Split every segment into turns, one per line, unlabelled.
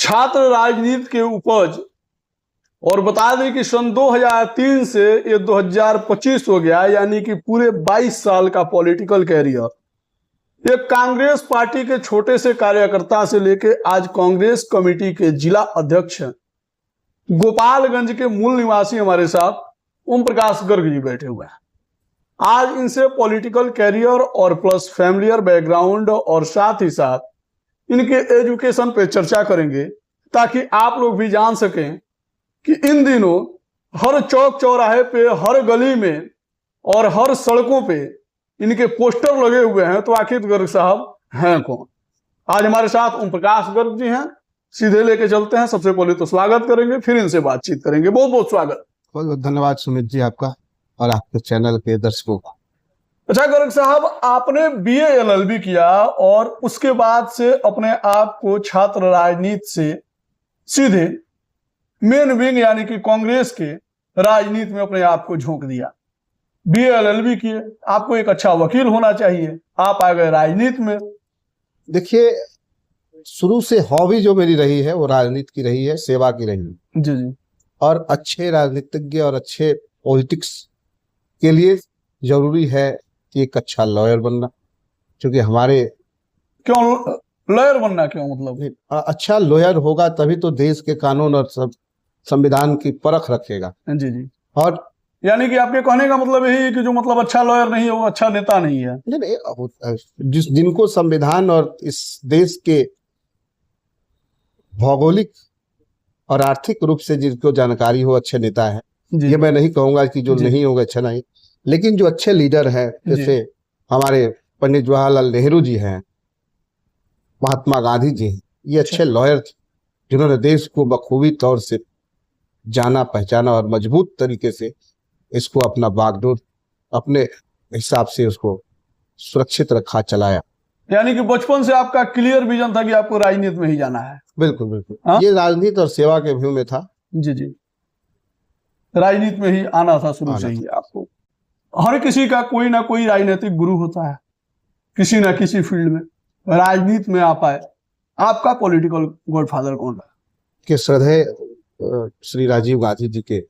छात्र राजनीति के उपज। और बता दें कि सन 2003 से ये 2025 हो गया, यानी कि पूरे 22 साल का पॉलिटिकल कैरियर एक कांग्रेस पार्टी के छोटे से कार्यकर्ता से लेके आज कांग्रेस कमेटी के जिला अध्यक्ष हैं। गोपालगंज के मूल निवासी हमारे साथ ओम प्रकाश गर्ग जी बैठे हुए हैं। आज इनसे पॉलिटिकल कैरियर और प्लस फैमिलियर बैकग्राउंड और साथ ही साथ इनके एजुकेशन पे चर्चा करेंगे, ताकि आप लोग भी जान सकें कि इन दिनों हर चौक चौराहे पे, हर गली में और हर सड़कों पे इनके पोस्टर लगे हुए हैं। तो आखिर गर्ग साहब हैं कौन? आज हमारे साथ ओम प्रकाश गर्ग जी हैं। सीधे लेके चलते हैं। सबसे पहले तो स्वागत करेंगे, फिर इनसे बातचीत करेंगे। बहुत बहुत स्वागत।
बहुत बहुत धन्यवाद सुमित जी आपका और आपके चैनल के दर्शकों का।
अच्छा गर्ग साहब, आपने BA LLB किया और उसके बाद से अपने आप को छात्र राजनीति से सीधे मेन विंग यानी कि कांग्रेस के राजनीति में अपने आप को झोंक दिया। BA LLB किए, आपको एक अच्छा वकील होना चाहिए, आप आ गए राजनीति में।
देखिए, शुरू से हॉबी जो मेरी रही है वो राजनीति की रही है, सेवा की रही है।
जी जी।
और अच्छे राजनीतिज्ञ और अच्छे पॉलिटिक्स के लिए जरूरी है कि एक अच्छा लॉयर बनना, क्योंकि हमारे
क्यों लॉयर बनना? क्यों मतलब?
अच्छा लॉयर होगा तभी तो देश के कानून और सब संविधान की परख रखेगा।
जी जी।
और
यानी कि आपके कहने का मतलब यही है कि जो मतलब अच्छा लॉयर नहीं है वो अच्छा नेता नहीं है।
जिनको संविधान और इस देश के भौगोलिक और आर्थिक रूप से जिनको जानकारी हो, अच्छे नेता है। ये मैं नहीं कहूंगा कि जो नहीं होगा अच्छा नहीं, लेकिन जो अच्छे लीडर हैं, जैसे हमारे पंडित जवाहरलाल नेहरू जी हैं, महात्मा गांधी जी हैं, ये अच्छे लॉयर थे जिन्होंने देश को बखूबी तौर से जाना, पहचाना और मजबूत तरीके से इसको अपना बागडोर अपने हिसाब से उसको सुरक्षित रखा, चलाया।
यानी कि बचपन से आपका क्लियर विजन था कि आपको राजनीति में ही जाना है।
बिल्कुल बिल्कुल। ये राजनीति और सेवा के व्यू में था।
जी जी। राजनीति में ही आना था शुरू से ही आपको। हर किसी का कोई ना कोई राजनीतिक गुरु होता है किसी ना किसी फील्ड में। राजनीति में आ पाए, आपका पॉलिटिकल गॉडफादर कौन रहा?
कि श्रद्धेय श्री राजीव गांधी जी के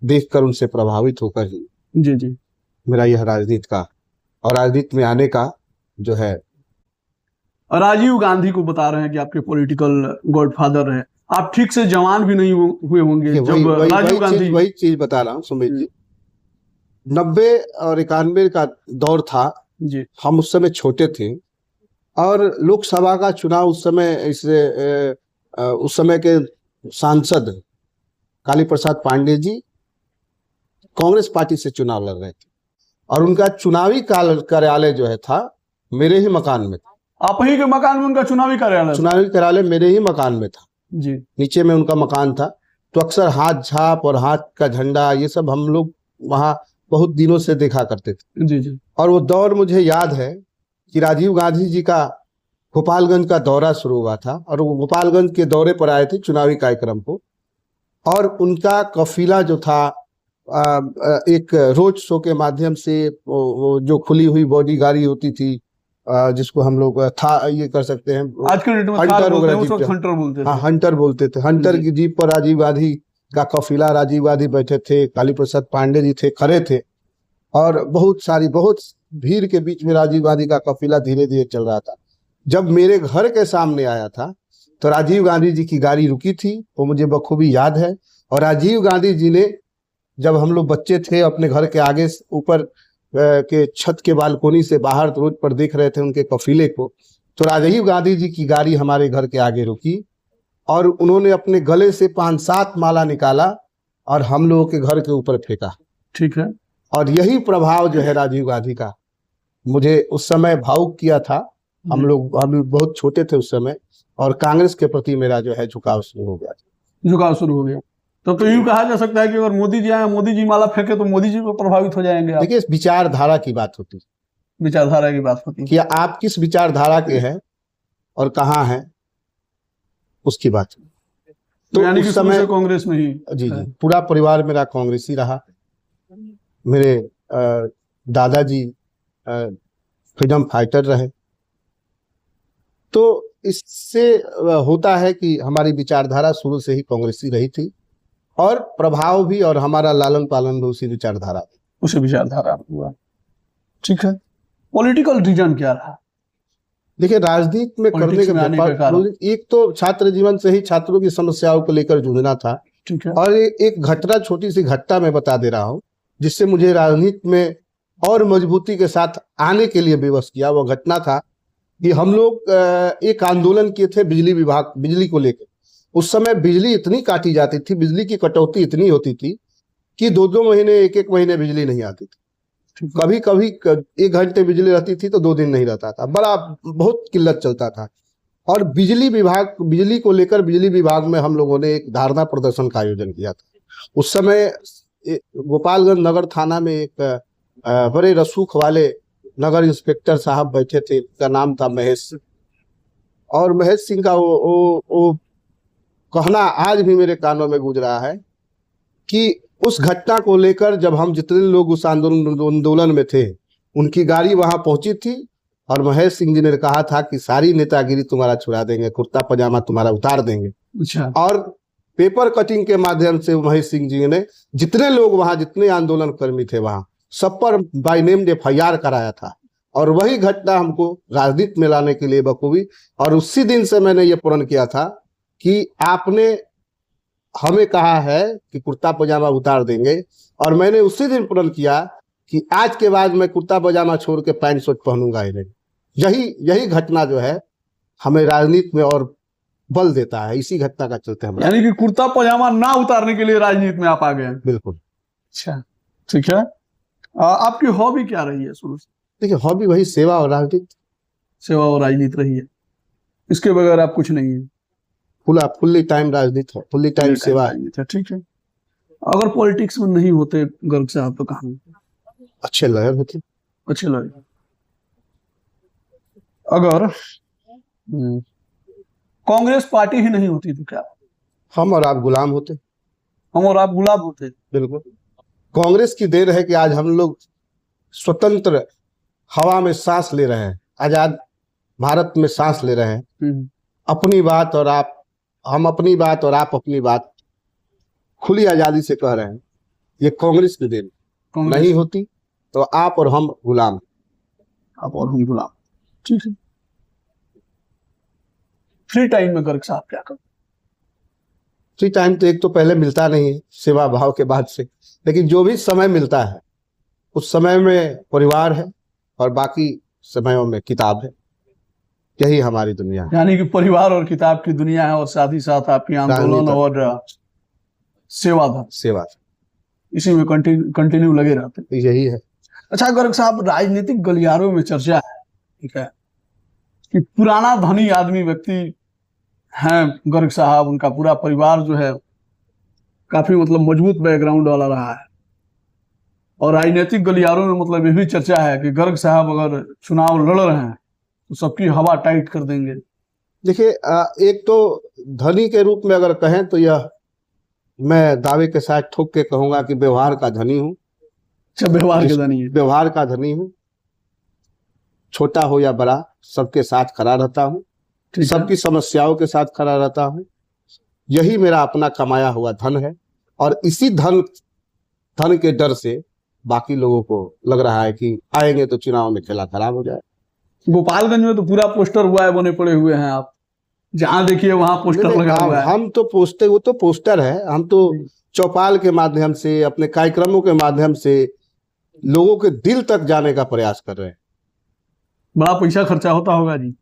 देखकर, उनसे प्रभावित होकर ही
जी जी
मेरा यह राजनीति का और राजनीति में आने का जो है।
राजीव गांधी को बता रहे हैं कि आपके पॉलिटिकल गॉडफादर हैं। आप ठीक से जवान भी नहीं हुए होंगे जब राजीव गांधी।
वही चीज बता रहा हूँ सुमित जी। 90 और 91 का दौर था
जी।
हम उस समय छोटे थे और लोकसभा का चुनाव उस समय के सांसद काली प्रसाद पांडे जी कांग्रेस पार्टी से चुनाव लड़ रहे थे और उनका चुनावी कार्यालय जो है था मेरे ही मकान में था।
आप ही के मकान में उनका चुनावी कार्यालय
मेरे ही मकान में था
जी।
नीचे में उनका मकान था। तो अक्सर हाथ झाप और हाथ का झंडा ये सब हम लोग वहाँ बहुत दिनों से देखा करते थे।
जी जी।
और वो दौर मुझे याद है कि राजीव गांधी जी का गोपालगंज का दौरा शुरू हुआ था और वो गोपालगंज के दौरे पर आए थे चुनावी कार्यक्रम को। और उनका काफिला जो था एक रोड शो के माध्यम से वो जो खुली हुई बॉडी गाड़ी होती थी, जिसको हम लोग था ये कर सकते हैं,
आज के डेट में हंटर बोलते थे।
हाँ, हंटर बोलते थे। हंटर की जीप पर राजीव गांधी का काफिला, राजीव गांधी बैठे थे, काली प्रसाद पांडे जी थे, खड़े थे और बहुत भीड़ के बीच में राजीव गांधी का काफिला धीरे धीरे चल रहा था। जब मेरे घर के सामने आया था तो राजीव गांधी जी की गाड़ी रुकी थी, वो मुझे बखूबी याद है। और राजीव गांधी जी ने, जब हम लोग बच्चे थे, अपने घर के आगे ऊपर के छत के बालकोनी से बाहर रोड पर देख रहे थे उनके काफिले को, तो राजीव गांधी जी की गाड़ी हमारे घर के आगे रुकी और उन्होंने अपने गले से 5-7 माला निकाला और हम लोगों के घर के ऊपर फेंका।
ठीक है।
और यही प्रभाव जो है राजीव गांधी का मुझे उस समय भावुक किया था। हम लोग बहुत छोटे थे उस समय और कांग्रेस के प्रति मेरा जो है झुकाव शुरू हो गया।
तो यूं कहा जा सकता है कि अगर मोदी जी आए, मोदी जी माला फेंके तो मोदी जी को प्रभावित हो जाएंगे।
देखिए, विचारधारा की बात होती है।
विचारधारा की बात होती है
कि आप किस विचारधारा के हैं और कहाँ हैं, उसकी बात।
तो यानी कि समय कांग्रेस में ही
जी पूरा परिवार मेरा कांग्रेसी रहा। मेरे दादाजी फ्रीडम फाइटर रहे। तो इससे होता है कि हमारी विचारधारा शुरू से ही कांग्रेसी रही थी और प्रभाव भी और हमारा लालन पालन भी उसी विचारधारा।
उसी विचारधारा हुआ। ठीक है, पॉलिटिकल रीजन क्या रहा?
देखिए, राजनीति में करने के कारण एक तो छात्र जीवन से ही छात्रों की समस्याओं को लेकर जूझना था।
ठीक है।
और एक घटना, छोटी सी घटना मैं बता दे रहा हूँ जिससे मुझे राजनीति में और मजबूती के साथ आने के लिए विवश किया। वो घटना था कि हम लोग एक आंदोलन किए थे बिजली को लेकर। उस समय बिजली इतनी काटी जाती थी, बिजली की कटौती इतनी होती थी कि 2-2 महीने, 1-1 महीने बिजली नहीं आती थी। कभी कभी 1 घंटे बिजली रहती थी तो 2 दिन नहीं रहता था। बहुत किल्लत चलता था। और बिजली को लेकर बिजली विभाग में हम लोगों ने एक धारणा प्रदर्शन का आयोजन किया था। उस समय गोपालगंज नगर थाना में एक बड़े रसूख वाले नगर इंस्पेक्टर साहब बैठे थे। उनका नाम था महेश। और महेश सिंह का वो कहना आज भी मेरे कानों में गूंज रहा है कि उस घटना को लेकर जब हम जितने लोग उस आंदोलन में थे, उनकी गाड़ी वहां पहुंची थी और महेश सिंह जी ने कहा था कि सारी नेतागिरी तुम्हारा छुड़ा देंगे, कुर्ता पजामा तुम्हारा उतार देंगे।
अच्छा।
और पेपर कटिंग के माध्यम से महेश सिंह जी ने जितने लोग वहां, जितने आंदोलन कर्मी थे वहां, सब पर बाय नेम FIR कराया था। और वही घटना हमको राजनीति में लाने के लिए बखूबी। और उसी दिन से मैंने ये प्रण किया था कि आपने हमें कहा है कि कुर्ता पजामा उतार देंगे, और मैंने उसी दिन प्रण किया कि आज के बाद मैं कुर्ता पजामा छोड़ के पैंट शर्ट पहनूंगा ही नहीं। यही घटना जो है हमें राजनीति में और बल देता है। इसी घटना का चलते हम,
यानी कि कुर्ता पजामा ना उतारने के लिए राजनीति में आप आ गए।
बिल्कुल।
अच्छा, ठीक है। आपकी हॉबी क्या रही है शुरू से?
देखिए, हॉबी वही सेवा और राजनीति।
सेवा और राजनीति रही है, इसके बगैर आप कुछ नहीं है।
फुल्ली टाइम राजनीति है, फुल्ली टाइम सेवा है।
ठीक है। अगर पॉलिटिक्स में नहीं होते गर्ग साहब तो कहाँ
अच्छे लॉयर होते?
अच्छे लॉयर। अगर कांग्रेस पार्टी ही नहीं होती तो क्या
हम और आप गुलाम होते?
हम और आप गुलाम होते।
बिल्कुल। कांग्रेस की देन है कि आज हम लोग स्वतंत्र हवा में सांस ले रहे हैं, आजाद भारत में सांस ले रहे हैं। अपनी बात और आप, हम अपनी बात और आप अपनी बात खुली आजादी से कह रहे हैं। ये कांग्रेस की देन नहीं होती तो आप और हम गुलाम।
आप और हम गुलाम। ठीक है। फ्री टाइम में गर्ग साहब क्या करते?
फ्री टाइम तो एक तो पहले मिलता नहीं है सेवा भाव के बाद से, लेकिन जो भी समय मिलता है उस समय में परिवार है और बाकी समयों में किताब है। यही हमारी दुनिया है।
यानी कि परिवार और किताब की दुनिया है, और साथ ही साथ आपकी आंदोलन और सेवा इसी में कंटिन्यू लगे रहते हैं।
यही है।
अच्छा गर्ग साहब, राजनीतिक गलियारों में चर्चा है, ठीक है, कि पुराना धनी आदमी व्यक्ति हैं गर्ग साहब, उनका पूरा परिवार जो है काफी मतलब मजबूत बैकग्राउंड वाला रहा है। और राजनीतिक गलियारों में मतलब ये भी चर्चा है कि गर्ग साहब अगर चुनाव लड़ रहे हैं तो सबकी हवा टाइट कर देंगे।
देखिए, एक तो धनी के रूप में अगर कहें तो यह मैं दावे के साथ ठोक के कहूंगा कि व्यवहार का धनी हूँ।
अच्छा, व्यवहार के धनी है।
व्यवहार का धनी हूँ। छोटा हो या बड़ा, सबके साथ खड़ा रहता हूँ, सबकी समस्याओं के साथ खड़ा रहता हूँ। यही मेरा अपना कमाया हुआ धन है। और इसी धन के डर से बाकी लोगों को लग रहा है कि आएंगे तो चुनाव में खेला खराब हो जाए।
गोपालगंज में तो पूरा पोस्टर हुआ है, बने पड़े हुए हैं। आप जहां देखिए वहां पोस्टर लगा हुआ है।
हम तो वो तो पोस्टर है। हम तो चौपाल के माध्यम से, अपने कार्यक्रमों के माध्यम से लोगों के दिल तक जाने का प्रयास कर रहे हैं।
बड़ा पैसा खर्चा होता होगा जी?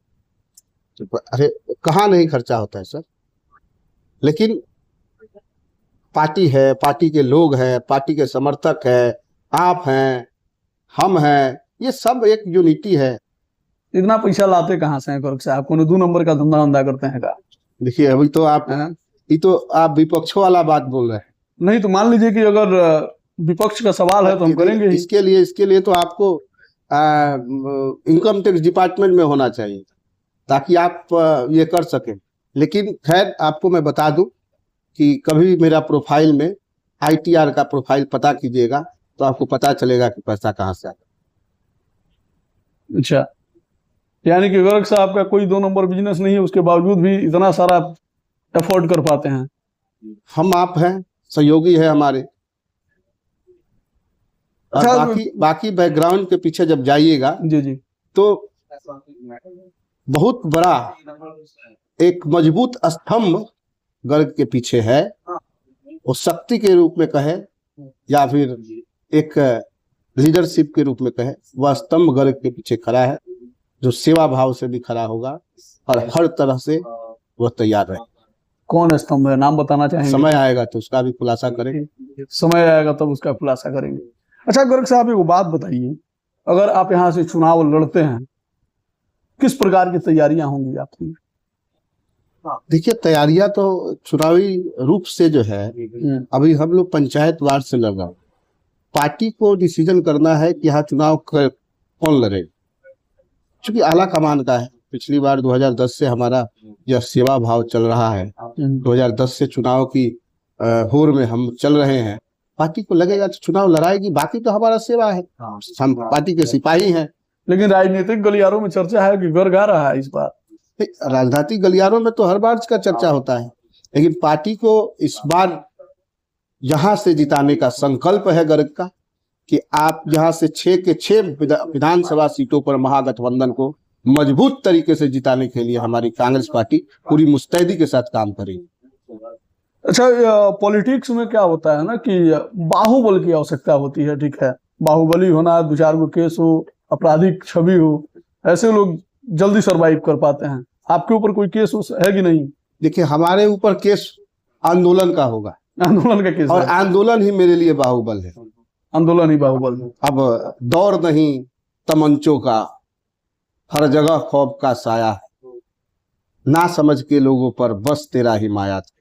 अरे कहाँ नहीं खर्चा होता है सर, लेकिन पार्टी है, पार्टी के लोग हैं, पार्टी के समर्थक है, आप हैं, हम हैं, ये सब एक यूनिटी है।
इतना पैसा लाते कहाँ से हैं गर्ग साहब? कोनो 2 नंबर का धंधा करते हैं का?
देखिए, अभी तो आप विपक्षों वाला बात बोल रहे हैं।
नहीं तो मान लीजिए कि अगर विपक्ष का सवाल है तो हम करेंगे।
इसके लिए तो आपको इनकम टैक्स डिपार्टमेंट में होना चाहिए ताकि आप ये कर सकें। लेकिन खैर, आपको मैं बता दूं कि कभी मेरा प्रोफाइल में ITR का प्रोफाइल पता कीजिएगा तो आपको पता चलेगा कि पैसा कहाँ से आता।
अच्छा, यानी कि गर्ग साहब का कोई 2 नंबर बिजनेस नहीं है, उसके बावजूद भी इतना सारा अफोर्ड कर पाते हैं।
हम आप हैं, सहयोगी है हमारे। और
अच्छा,
बाकी बैकग्राउंड के पीछे जब जाइएगा
जी जी,
तो बहुत बड़ा एक मजबूत स्तंभ गर्ग के पीछे है। वो शक्ति के रूप में कहे या फिर एक लीडरशिप के रूप में कहे, वह स्तंभ गर्ग के पीछे खड़ा है, जो सेवा भाव से भी खड़ा होगा और हर तरह से वह तैयार रहे।
कौन स्तंभ है, नाम बताना चाहेंगे?
समय आएगा तो उसका भी खुलासा करेंगे।
समय आएगा तब उसका खुलासा करेंगे। अच्छा गर्ग साहब, एक बात बताइए, अगर आप यहाँ से चुनाव लड़ते हैं, किस प्रकार की तैयारियां होंगी आपकी?
देखिए, तैयारियां तो चुनावी रूप से जो है, अभी हम लोग पंचायत वार से लड़ रहे हैं। पार्टी को डिसीजन करना है कि यहाँ चुनाव कौन लड़े, क्योंकि आला कमान का है। पिछली बार 2010 से हमारा यह सेवा भाव चल रहा है, 2010 से चुनाव की होर में हम चल रहे हैं। पार्टी को लगेगा तो चुनाव लड़ाएगी, बाकी तो हमारा सेवा है, हम पार्टी के सिपाही हैं।
लेकिन राजनीतिक गलियारों में चर्चा है कि गर्ग आ रहा है इस बार।
राजनीतिक गलियारों में तो हर बार इसका चर्चा होता है, लेकिन पार्टी को इस बार यहाँ से जिताने का संकल्प है गर्ग का, कि आप यहाँ से 6 के 6 विधानसभा सीटों पर महागठबंधन को मजबूत तरीके से जिताने के लिए हमारी कांग्रेस पार्टी पूरी मुस्तैदी के साथ काम करेगी।
अच्छा, पॉलिटिक्स में क्या होता है ना कि बाहुबल की आवश्यकता होती है, ठीक है, बाहुबली होना, 2-4 गो केस हो, आपराधिक छवि हो, ऐसे लोग जल्दी सरवाइव कर पाते हैं। आपके ऊपर कोई केस है कि नहीं?
देखिए, हमारे ऊपर केस आंदोलन का होगा,
आंदोलन का केस
और
है।
आंदोलन ही मेरे लिए बाहुबल है।
आंदोलन ही बाहुबल है।
अब दौर नहीं तमंचों का, हर जगह खौफ का साया है, ना समझ के लोगों पर बस तेरा ही माया था।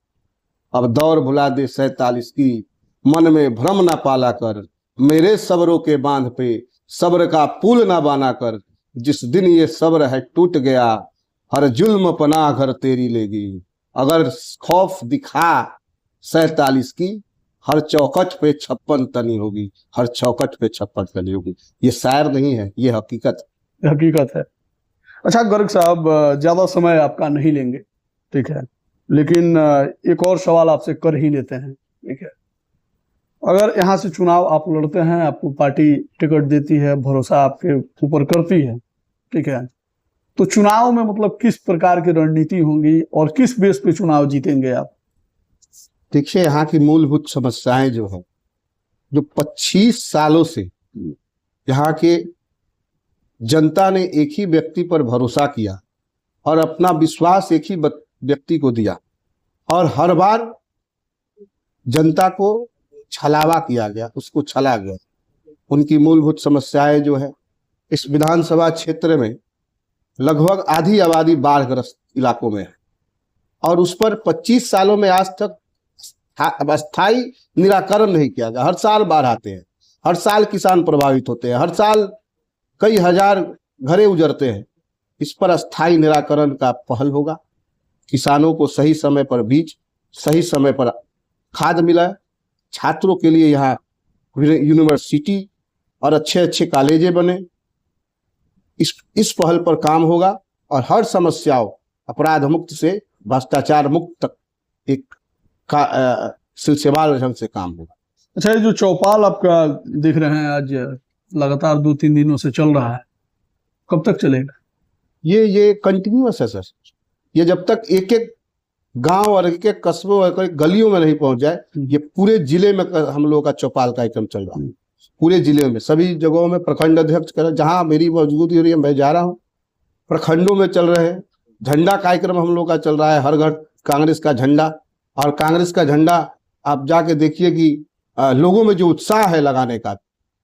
अब दौर भुला दे 47 की, मन में भ्रम ना पाला कर, मेरे सब्रों के बांध पे सब्र का पुल ना बाना कर। जिस दिन ये सब्र है टूट गया, हर जुल्म पनाह घर तेरी लेगी। अगर खौफ दिखा 47 की, हर चौखट पे 56 तनी होगी, हर चौखट पे 56 तनी होगी। ये शायर नहीं है, ये हकीकत है।
अच्छा गर्ग साहब, ज्यादा समय आपका नहीं लेंगे, ठीक है, लेकिन एक और सवाल आपसे कर ही लेते हैं, ठीक है। अगर यहाँ से चुनाव आप लड़ते हैं, आपको पार्टी टिकट देती है, भरोसा आपके ऊपर करती है, ठीक है, तो चुनाव में मतलब किस प्रकार की रणनीति होंगी और किस बेस पे चुनाव जीतेंगे आप?
देखिए, यहाँ की मूलभूत समस्याएं जो है, जो 25 सालों से यहाँ के जनता ने एक ही व्यक्ति पर भरोसा किया और अपना विश्वास एक ही व्यक्ति को दिया, और हर बार जनता को छलावा किया गया, उसको छला गया। उनकी मूलभूत समस्याएं जो है, इस विधानसभा क्षेत्र में लगभग आधी आबादी बाढ़ग्रस्त इलाकों में है, और उस पर 25 सालों में आज तक अस्थायी निराकरण नहीं किया गया। हर साल बाढ़ आते हैं, हर साल किसान प्रभावित होते हैं, हर साल कई हजार घरें उजड़ते हैं। इस पर अस्थायी निराकरण का पहल होगा। किसानों को सही समय पर बीज, सही समय पर खाद मिला, छात्रों के लिए यहाँ यूनिवर्सिटी और अच्छे अच्छे कॉलेजें बने, इस पहल पर काम होगा, और हर समस्याओं, अपराध मुक्त से भ्रष्टाचार मुक्त तक एक सिलसिलेवार ढंग से काम होगा।
अच्छा, ये जो चौपाल आपका देख रहे हैं आज लगातार 2-3 दिनों से चल रहा है, कब तक चलेगा?
ये कंटिन्यूअस है सर। ये जब तक एक एक गांव और एक एक कस्बों और एक गलियों में नहीं पहुंच जाए, ये पूरे जिले में हम लोगों का चौपाल कार्यक्रम चल रहा है। पूरे जिले में सभी जगहों में प्रखंड अध्यक्ष कर, जहां मेरी मौजूदगी हो रही है, मैं जा रहा हूँ, प्रखंडों में चल रहे हैं। झंडा कार्यक्रम हम लोग का चल रहा है, हर घर कांग्रेस का झंडा। और कांग्रेस का झंडा आप जाके देखिए कि लोगों में जो उत्साह है लगाने का,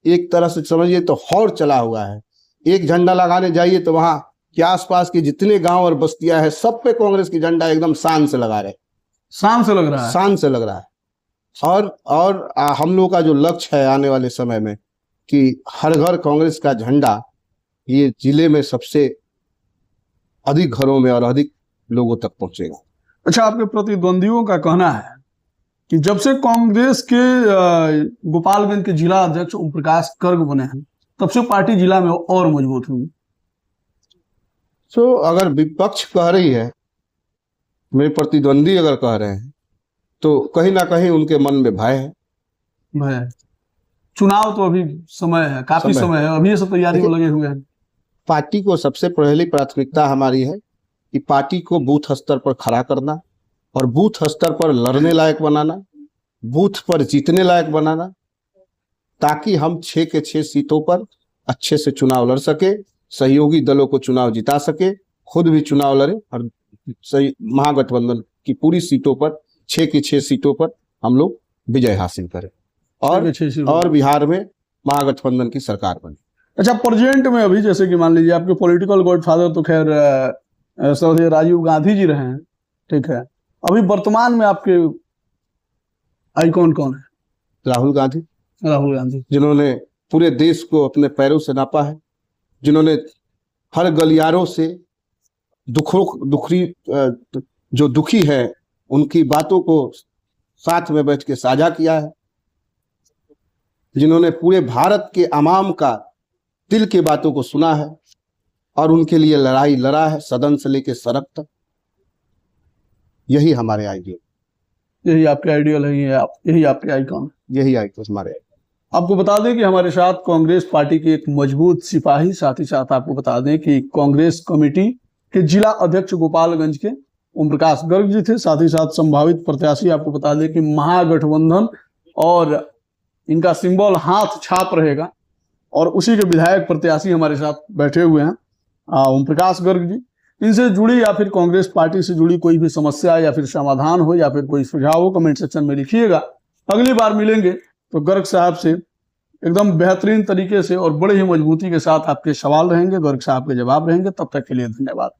एक तरह से समझिए तो हौर चला हुआ है। एक झंडा लगाने जाइए तो वहां के आसपास के जितने गांव और बस्तियां हैं, सब पे कांग्रेस की झंडा एकदम शान से लगा रहे।
शान से लग रहा है,
शान से लग रहा है। और हम लोग का जो लक्ष्य है आने वाले समय में, कि हर घर कांग्रेस का झंडा ये जिले में सबसे अधिक घरों में और अधिक लोगों तक पहुंचेगा।
अच्छा, आपके प्रतिद्वंदियों का कहना है कि जब से कांग्रेस के गोपालगंज के जिला अध्यक्ष ओम प्रकाश गर्ग बने हैं, तब से पार्टी जिला में और मजबूत हुई।
तो अगर विपक्ष कह रही है, मेरे प्रतिद्वंदी अगर कह रहे हैं, तो कहीं ना कहीं उनके मन में भय है।
मैं चुनाव तो अभी समय है, काफी समय है, अभी से तैयारी में लगे हुए हैं।
पार्टी को सबसे पहली प्राथमिकता हमारी है कि पार्टी को बूथ स्तर पर खड़ा करना और बूथ स्तर पर लड़ने लायक बनाना, बूथ पर जीतने लायक बनाना, ताकि हम 6 के 6 सीटों पर अच्छे से चुनाव लड़ सके, सहयोगी दलों को चुनाव जिता सके, खुद भी चुनाव लड़े और सही महागठबंधन की पूरी सीटों पर 6 की 6 सीटों पर हम लोग विजय हासिल करें और बिहार में महागठबंधन की सरकार बने।
अच्छा, प्रेजेंट में अभी जैसे कि मान लीजिए आपके पॉलिटिकल गॉडफादर तो खैर श्रद्धेय राजीव गांधी जी रहे हैं, ठीक है, अभी वर्तमान में आपके आइकॉन कौन है?
राहुल गांधी, जिन्होंने पूरे देश को अपने पैरों से नापा है, जिन्होंने हर गलियारों से जो दुखी है उनकी बातों को साथ में बैठ के साझा किया है, जिन्होंने पूरे भारत के अवाम का दिल की बातों को सुना है और उनके लिए लड़ाई लड़ा है, सदन से लेकर सड़क तक। यही हमारे आइडियल,
यही आपके आइडियल है, यही आपके आइकॉन,
यही आइकॉन हमारे। आपको
बता दें कि हमारे साथ कांग्रेस पार्टी के एक मजबूत सिपाही, साथ ही साथ आपको बता दें कि कांग्रेस कमेटी के जिला अध्यक्ष गोपालगंज के ओम प्रकाश गर्ग जी थे, साथ ही साथ संभावित प्रत्याशी आपको बता दें कि महागठबंधन और इनका सिंबल हाथ छाप रहेगा और उसी के विधायक प्रत्याशी हमारे साथ बैठे हुए हैं ओम प्रकाश गर्ग जी। इनसे जुड़ी या फिर कांग्रेस पार्टी से जुड़ी कोई भी समस्या या फिर समाधान हो या फिर कोई सुझाव हो, कमेंट सेक्शन में लिखिएगा। अगली बार मिलेंगे तो गर्ग साहब से एकदम बेहतरीन तरीके से और बड़े ही मजबूती के साथ आपके सवाल रहेंगे, गर्ग साहब के जवाब रहेंगे। तब तक के लिए धन्यवाद।